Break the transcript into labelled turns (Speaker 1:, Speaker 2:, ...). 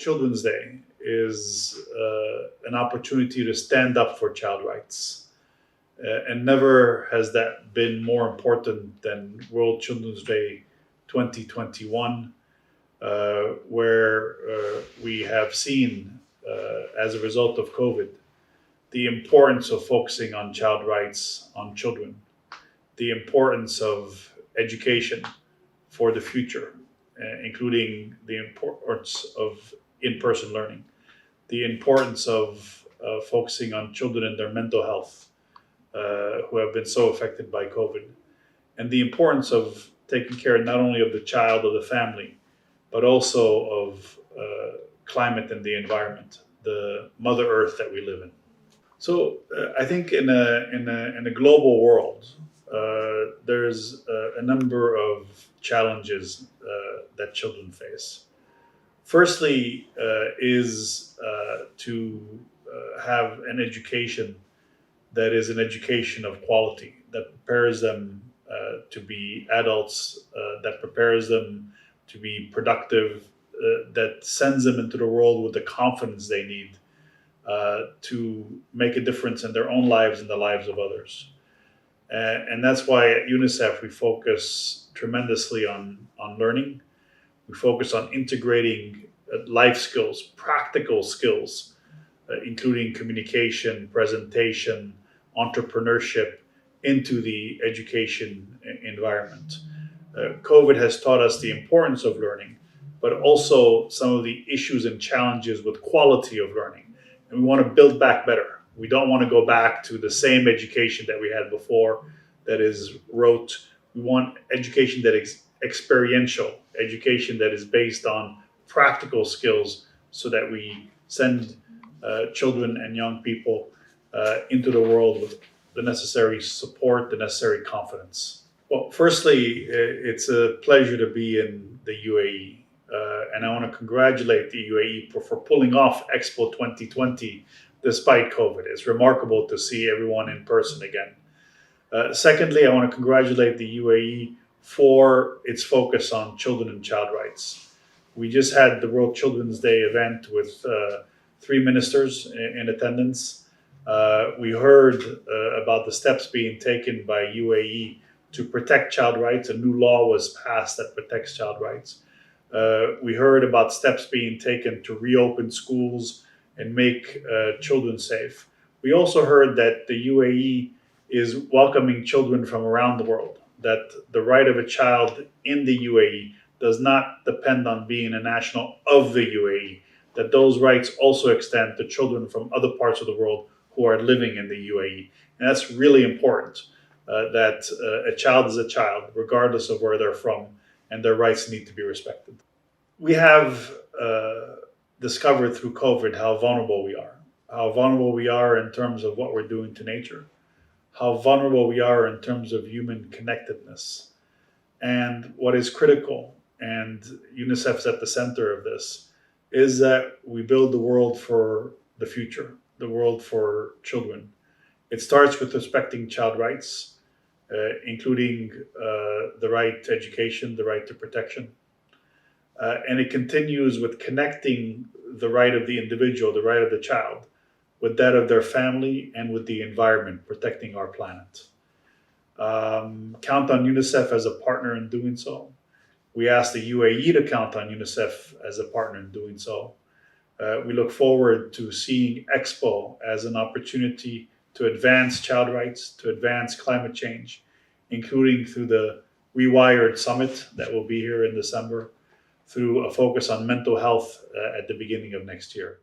Speaker 1: Children's Day is an opportunity to stand up for child rights. And never has that been more important than World Children's Day 2021, where we have seen, as a result of COVID, the importance of focusing on child rights, on children, the importance of education for the future, including the importance of in-person learning, the importance of focusing on children and their mental health, who have been so affected by COVID, and the importance of taking care not only of the child or the family, but also of climate and the environment, the Mother Earth that we live in. So I think in a global world, there's a number of challenges that children face. Firstly, is to have an education that is an education of quality, that prepares them to be adults, that prepares them to be productive, that sends them into the world with the confidence they need to make a difference in their own lives and the lives of others. And that's why at UNICEF we focus tremendously on learning. We focus on integrating life skills, practical skills, including communication, presentation, entrepreneurship into the education environment. COVID has taught us the importance of learning, but also some of the issues and challenges with quality of learning. And we want to build back better. We don't want to go back to the same education that we had before, that is rote. We want education that is experiential, education that is based on practical skills, so that we send children and young people into the world with the necessary support, the necessary confidence. Well, firstly, it's a pleasure to be in the UAE. And I want to congratulate the UAE for pulling off Expo 2020 despite COVID. It's remarkable to see everyone in person again. Secondly, I want to congratulate the UAE for its focus on children and child rights. We just had the World Children's Day event with 3 ministers in attendance. We heard about the steps being taken by UAE to protect child rights. A new law was passed that protects child rights. We heard about steps being taken to reopen schools and make children safe. We also heard that the UAE is welcoming children from around the world, that the right of a child in the UAE does not depend on being a national of the UAE, that those rights also extend to children from other parts of the world who are living in the UAE. And that's really important, that a child is a child, regardless of where they're from, and their rights need to be respected. We have discovered through COVID how vulnerable we are in terms of what we're doing to nature, how vulnerable we are in terms of human connectedness. And what is critical, and UNICEF is at the center of this, is that we build the world for the future, the world for children. It starts with respecting child rights, including the right to education, the right to protection. And it continues with connecting the right of the individual, the right of the child, with that of their family and with the environment, protecting our planet. Count on UNICEF as a partner in doing so. We ask the UAE to count on UNICEF as a partner in doing so. We look forward to seeing Expo as an opportunity to advance child rights, to advance climate change, including through the Rewired Summit that will be here in December, through a focus on mental health at the beginning of next year.